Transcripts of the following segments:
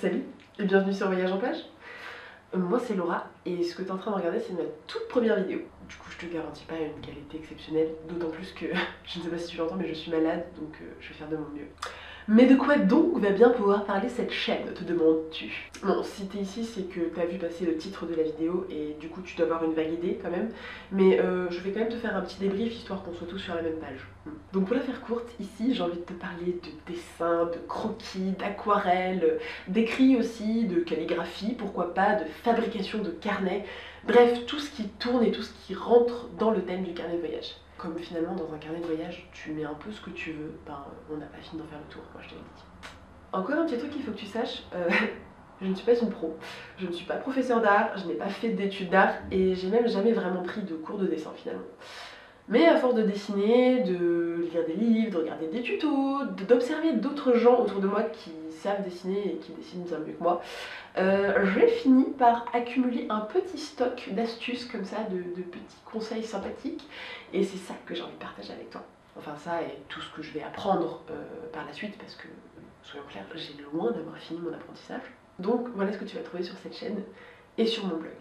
Salut et bienvenue sur Voyage en Page. Moi c'est Laura et ce que tu es en train de regarder c'est ma toute première vidéo. Du coup je te garantis pas une qualité exceptionnelle, d'autant plus que je ne sais pas si tu l'entends mais je suis malade donc je vais faire de mon mieux. Mais de quoi donc va bien pouvoir parler cette chaîne, te demandes-tu? Bon, si t'es ici, c'est que t'as vu passer le titre de la vidéo et du coup tu dois avoir une vague idée quand même. Mais je vais quand même te faire un petit débrief histoire qu'on soit tous sur la même page. Donc pour la faire courte, ici j'ai envie de te parler de dessin, de croquis, d'aquarelle, d'écrit aussi, de calligraphie, pourquoi pas, de fabrication de carnets. Bref, tout ce qui tourne et tout ce qui rentre dans le thème du carnet de voyage. Comme finalement dans un carnet de voyage, tu mets un peu ce que tu veux, ben on n'a pas fini d'en faire le tour, moi je te l'ai dit. Encore un petit truc qu'il faut que tu saches, je ne suis pas une pro, je ne suis pas professeur d'art, je n'ai pas fait d'études d'art et j'ai même jamais vraiment pris de cours de dessin finalement. Mais à force de dessiner, de lire des livres, de regarder des tutos, d'observer d'autres gens autour de moi qui savent dessiner et qui dessinent bien mieux que moi, j'ai fini par accumuler un petit stock d'astuces comme ça, de petits conseils sympathiques. Et c'est ça que j'ai envie de partager avec toi. Enfin ça et tout ce que je vais apprendre par la suite parce que, soyons clairs, j'ai loin d'avoir fini mon apprentissage. Donc voilà ce que tu vas trouver sur cette chaîne et sur mon blog.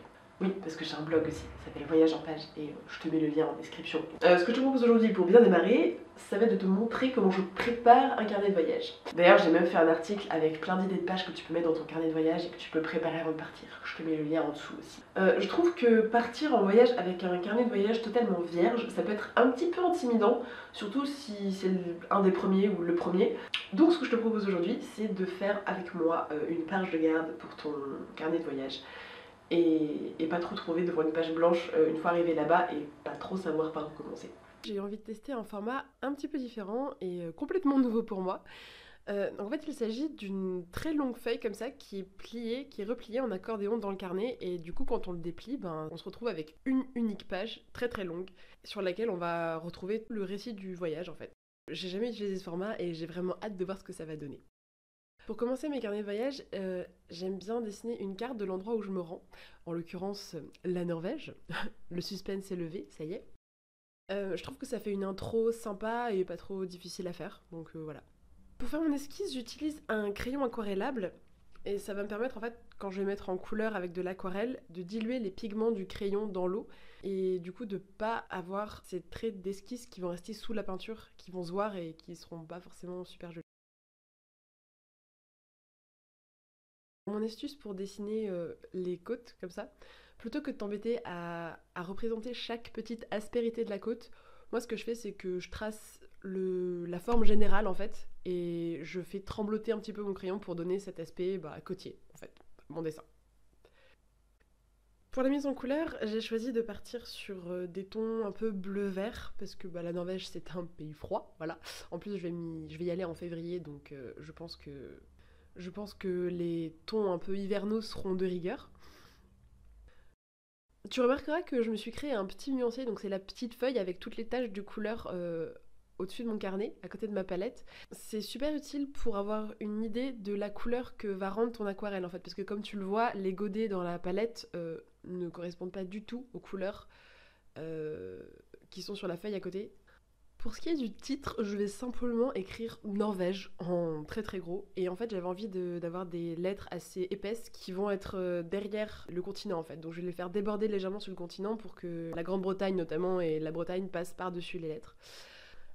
Oui, parce que j'ai un blog aussi, ça s'appelle Voyage en Page et je te mets le lien en description. Ce que je te propose aujourd'hui pour bien démarrer, ça va être de te montrer comment je prépare un carnet de voyage. D'ailleurs, j'ai même fait un article avec plein d'idées de pages que tu peux mettre dans ton carnet de voyage et que tu peux préparer avant de partir. Je te mets le lien en dessous aussi. Je trouve que partir en voyage avec un carnet de voyage totalement vierge, ça peut être un petit peu intimidant, surtout si c'est un des premiers ou le premier. Donc ce que je te propose aujourd'hui, c'est de faire avec moi une page de garde pour ton carnet de voyage. Et pas trop trouver devant une page blanche une fois arrivé là-bas et pas trop savoir par où commencer. J'ai eu envie de tester un format un petit peu différent et complètement nouveau pour moi. En fait, il s'agit d'une très longue feuille comme ça qui est pliée, qui est repliée en accordéon dans le carnet et du coup quand on le déplie, on se retrouve avec une unique page très très longue sur laquelle on va retrouver le récit du voyage en fait. J'ai jamais utilisé ce format et j'ai vraiment hâte de voir ce que ça va donner. Pour commencer mes carnets de voyage, j'aime bien dessiner une carte de l'endroit où je me rends, en l'occurrence la Norvège. Le suspense est levé, ça y est. Je trouve que ça fait une intro sympa et pas trop difficile à faire, donc voilà. Pour faire mon esquisse, j'utilise un crayon aquarellable et ça va me permettre en fait, quand je vais mettre en couleur avec de l'aquarelle, de diluer les pigments du crayon dans l'eau et du coup de pas avoir ces traits d'esquisse qui vont rester sous la peinture, qui vont se voir et qui seront pas forcément super jolis. Mon astuce pour dessiner les côtes comme ça, plutôt que de t'embêter à représenter chaque petite aspérité de la côte, moi ce que je fais c'est que je trace la forme générale en fait et je fais trembloter un petit peu mon crayon pour donner cet aspect côtier en fait, mon dessin. Pour la mise en couleur, j'ai choisi de partir sur des tons un peu bleu-vert parce que la Norvège c'est un pays froid, voilà. En plus je vais y aller en février donc je pense que les tons un peu hivernaux seront de rigueur. Tu remarqueras que je me suis créé un petit nuancier, donc c'est la petite feuille avec toutes les taches de couleur au-dessus de mon carnet, à côté de ma palette. C'est super utile pour avoir une idée de la couleur que va rendre ton aquarelle en fait, parce que comme tu le vois, les godets dans la palette ne correspondent pas du tout aux couleurs qui sont sur la feuille à côté. Pour ce qui est du titre, je vais simplement écrire Norvège en très très gros. Et en fait, j'avais envie d'avoir des lettres assez épaisses qui vont être derrière le continent en fait. Donc je vais les faire déborder légèrement sur le continent pour que la Grande-Bretagne notamment et la Bretagne passent par-dessus les lettres.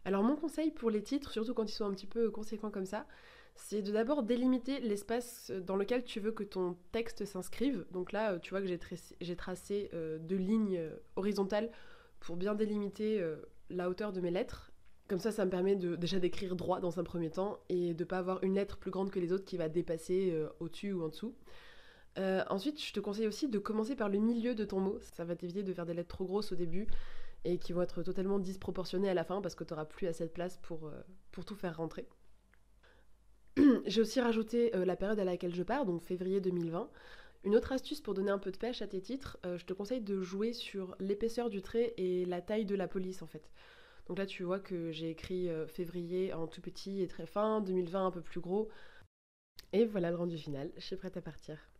Alors mon conseil pour les titres, surtout quand ils sont un petit peu conséquents comme ça, c'est de d'abord délimiter l'espace dans lequel tu veux que ton texte s'inscrive. Donc là, tu vois que j'ai tracé deux lignes horizontales pour bien délimiter la hauteur de mes lettres. Comme ça me permet déjà d'écrire droit dans un premier temps et de pas avoir une lettre plus grande que les autres qui va dépasser au-dessus ou en dessous. Ensuite, je te conseille aussi de commencer par le milieu de ton mot. Ça va t'éviter de faire des lettres trop grosses au début et qui vont être totalement disproportionnées à la fin parce que tu n'auras plus assez de place pour tout faire rentrer. J'ai aussi rajouté la période à laquelle je pars, donc février 2020. Une autre astuce pour donner un peu de pêche à tes titres, je te conseille de jouer sur l'épaisseur du trait et la taille de la police en fait. Donc là tu vois que j'ai écrit février en tout petit et très fin, 2020 un peu plus gros. Et voilà le rendu final, je suis prête à partir.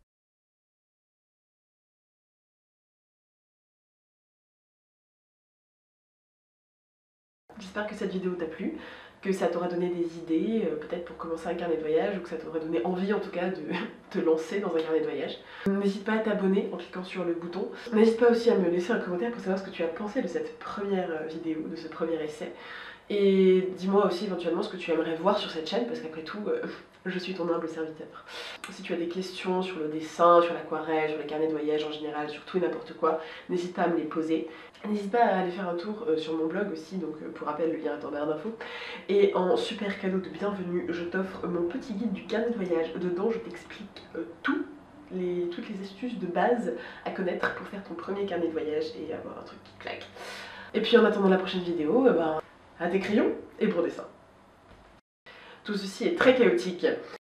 J'espère que cette vidéo t'a plu. que ça t'aura donné des idées, peut-être pour commencer un carnet de voyage, ou que ça t'aurait donné envie en tout cas de te lancer dans un carnet de voyage. N'hésite pas à t'abonner en cliquant sur le bouton. N'hésite pas aussi à me laisser un commentaire pour savoir ce que tu as pensé de cette première vidéo, de ce premier essai. Et dis-moi aussi éventuellement ce que tu aimerais voir sur cette chaîne, parce qu'après tout, je suis ton humble serviteur. Si tu as des questions sur le dessin, sur l'aquarelle, sur les carnets de voyage en général, sur tout et n'importe quoi, n'hésite pas à me les poser. N'hésite pas à aller faire un tour sur mon blog aussi, donc pour rappel, le lien est en barre d'infos. Et en super cadeau de bienvenue, je t'offre mon petit guide du carnet de voyage. Dedans, je t'explique toutes les astuces de base à connaître pour faire ton premier carnet de voyage et avoir un truc qui claque. Et puis en attendant la prochaine vidéo, à tes crayons et bon dessin. Tout ceci est très chaotique.